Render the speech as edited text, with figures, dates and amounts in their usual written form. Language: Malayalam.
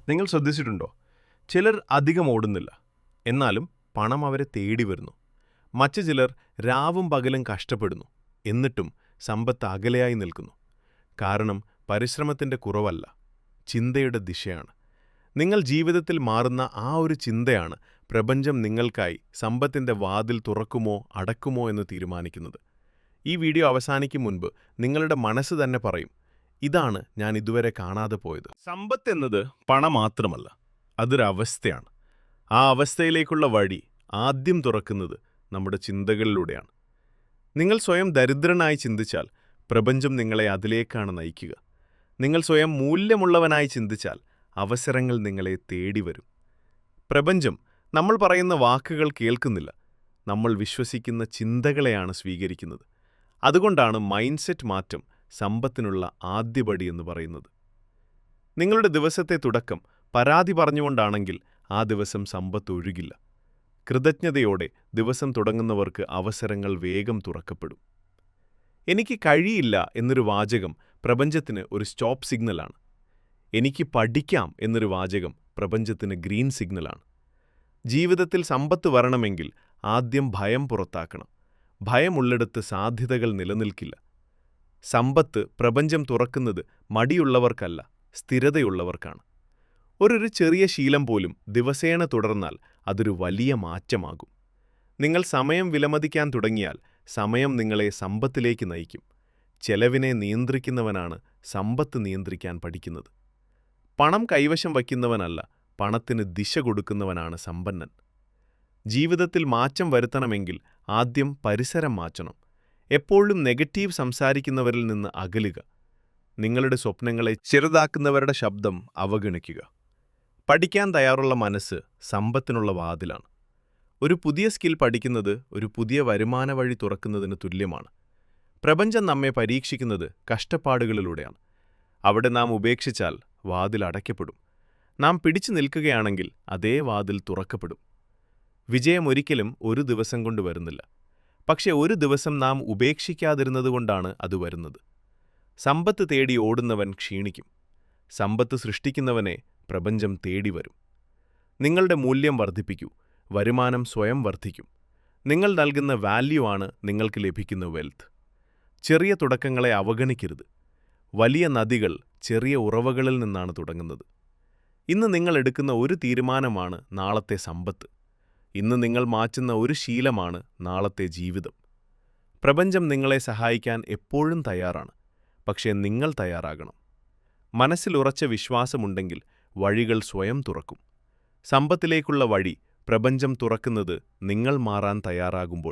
നിങ്ങൾ ശ്രദ്ധിച്ചിട്ടുണ്ടോ? ചിലർ അധികം ഓടുന്നില്ല, എന്നാലും പണം അവരെ തേടി വരുന്നു. മറ്റു ചിലർ രാവും പകലും കഷ്ടപ്പെടുന്നു, എന്നിട്ടും സമ്പത്ത് അകലെയായി നിൽക്കുന്നു. കാരണം പരിശ്രമത്തിന്റെ കുറവല്ല, ചിന്തയുടെ ദിശയാണ്. നിങ്ങൾ ജീവിതത്തിൽ മാറുന്ന ആ ഒരു ചിന്തയാണ് പ്രപഞ്ചം നിങ്ങൾക്കായി സമ്പത്തിന്റെ വാതിൽ തുറക്കുമോ അടക്കുമോ എന്ന് തീരുമാനിക്കുന്നത്. ഈ വീഡിയോ അവസാനിക്കും മുൻപ് നിങ്ങളുടെ മനസ്സ് തന്നെ പറയും, ഇതാണ് ഞാൻ ഇതുവരെ കാണാതെ പോയത്. സമ്പത്ത് എന്നത് പണം മാത്രമല്ല, അതൊരവസ്ഥയാണ്. ആ അവസ്ഥയിലേക്കുള്ള വഴി ആദ്യം തുറക്കുന്നത് നമ്മുടെ ചിന്തകളിലൂടെയാണ്. നിങ്ങൾ സ്വയം ദരിദ്രനായി ചിന്തിച്ചാൽ പ്രപഞ്ചം നിങ്ങളെ അതിലേക്കാണ് നയിക്കുക. നിങ്ങൾ സ്വയം മൂല്യമുള്ളവനായി ചിന്തിച്ചാൽ അവസരങ്ങൾ നിങ്ങളെ തേടി വരും. പ്രപഞ്ചം നമ്മൾ പറയുന്ന വാക്കുകൾ കേൾക്കുന്നില്ല, നമ്മൾ വിശ്വസിക്കുന്ന ചിന്തകളെയാണ് സ്വീകരിക്കുന്നത്. അതുകൊണ്ടാണ് മൈൻഡ് സെറ്റ് മാറ്റം സമ്പത്തിനുള്ള ആദ്യപടി എന്ന് പറയുന്നത്. നിങ്ങളുടെ ദിവസത്തെ തുടക്കം പരാതി പറഞ്ഞുകൊണ്ടാണെങ്കിൽ ആ ദിവസം സമ്പത്ത് ഒഴുകില്ല. കൃതജ്ഞതയോടെ ദിവസം തുടങ്ങുന്നവർക്ക് അവസരങ്ങൾ വേഗം തുറക്കപ്പെടും. എനിക്ക് കഴിയില്ല എന്നൊരു വാചകം പ്രപഞ്ചത്തിന് ഒരു സ്റ്റോപ്പ് സിഗ്നലാണ്. എനിക്ക് പഠിക്കാം എന്നൊരു വാചകം പ്രപഞ്ചത്തിന് ഗ്രീൻ സിഗ്നലാണ്. ജീവിതത്തിൽ സമ്പത്ത് വരണമെങ്കിൽ ആദ്യം ഭയം പുറത്താക്കണം. ഭയമുള്ളിടത്ത് സാധ്യതകൾ നിലനിൽക്കില്ല. സമ്പത്ത് പ്രപഞ്ചം തുറക്കുന്നത് മടിയുള്ളവർക്കല്ല, സ്ഥിരതയുള്ളവർക്കാണ്. ഒരു ചെറിയ ശീലം പോലും ദിവസേന തുടർന്നാൽ അതൊരു വലിയ മാറ്റമാകും. നിങ്ങൾ സമയം വിലമതിക്കാൻ തുടങ്ങിയാൽ സമയം നിങ്ങളെ സമ്പത്തിലേക്ക് നയിക്കും. ചെലവിനെ നിയന്ത്രിക്കുന്നവനാണ് സമ്പത്ത് നിയന്ത്രിക്കാൻ പഠിക്കുന്നത്. പണം കൈവശം വയ്ക്കുന്നവനല്ല, പണത്തിന് ദിശ കൊടുക്കുന്നവനാണ് സമ്പന്നൻ. ജീവിതത്തിൽ മാറ്റം വരുത്തണമെങ്കിൽ ആദ്യം പരിസരം മാറ്റണം. എപ്പോഴും നെഗറ്റീവ് സംസാരിക്കുന്നവരിൽ നിന്ന് അകലുക. നിങ്ങളുടെ സ്വപ്നങ്ങളെ ചെറുതാക്കുന്നവരുടെ ശബ്ദം അവഗണിക്കുക. പഠിക്കാൻ തയ്യാറുള്ള മനസ്സ് സമ്പത്തിനുള്ള വാതിലാണ്. ഒരു പുതിയ സ്കിൽ പഠിക്കുന്നത് ഒരു പുതിയ വരുമാന വഴി തുറക്കുന്നതിന് തുല്യമാണ്. പ്രപഞ്ചം നമ്മെ പരീക്ഷിക്കുന്നത് കഷ്ടപ്പാടുകളിലൂടെയാണ്. അവിടെ നാം ഉപേക്ഷിച്ചാൽ വാതിൽ അടയ്ക്കപ്പെടും. നാം പിടിച്ചു നിൽക്കുകയാണെങ്കിൽ അതേ വാതിൽ തുറക്കപ്പെടും. വിജയം ഒരിക്കലും ഒരു ദിവസം കൊണ്ട് വരുന്നില്ല, പക്ഷെ ഒരു ദിവസം നാം ഉപേക്ഷിക്കാതിരുന്നതുകൊണ്ടാണ് അത് വരുന്നത്. സമ്പത്ത് തേടി ഓടുന്നവൻ ക്ഷീണിക്കും. സമ്പത്ത് സൃഷ്ടിക്കുന്നവനെ പ്രപഞ്ചം തേടി വരും. നിങ്ങളുടെ മൂല്യം വർദ്ധിപ്പിക്കൂ, വരുമാനം സ്വയം വർദ്ധിക്കും. നിങ്ങൾ നൽകുന്ന വാല്യൂ ആണ് നിങ്ങൾക്ക് ലഭിക്കുന്ന വെൽത്ത്. ചെറിയ തുടക്കങ്ങളെ അവഗണിക്കരുത്. വലിയ നദികൾ ചെറിയ ഉറവകളിൽ നിന്നാണ് തുടങ്ങുന്നത്. ഇന്ന് നിങ്ങൾ എടുക്കുന്ന ഒരു തീരുമാനമാണ് നാളത്തെ സമ്പത്ത്. ഇന്ന് നിങ്ങൾ മാറ്റുന്ന ഒരു ശീലമാണ് നാളത്തെ ജീവിതം. പ്രപഞ്ചം നിങ്ങളെ സഹായിക്കാൻ എപ്പോഴും തയ്യാറാണ്, പക്ഷേ നിങ്ങൾ തയ്യാറാകണം. മനസ്സിൽ ഉറച്ച വിശ്വാസമുണ്ടെങ്കിൽ വഴികൾ സ്വയം തുറക്കും. സമ്പത്തിലേക്കുള്ള വഴി പ്രപഞ്ചം തുറക്കുന്നത് നിങ്ങൾ മാറാൻ തയ്യാറാകുമ്പോഴാണ്.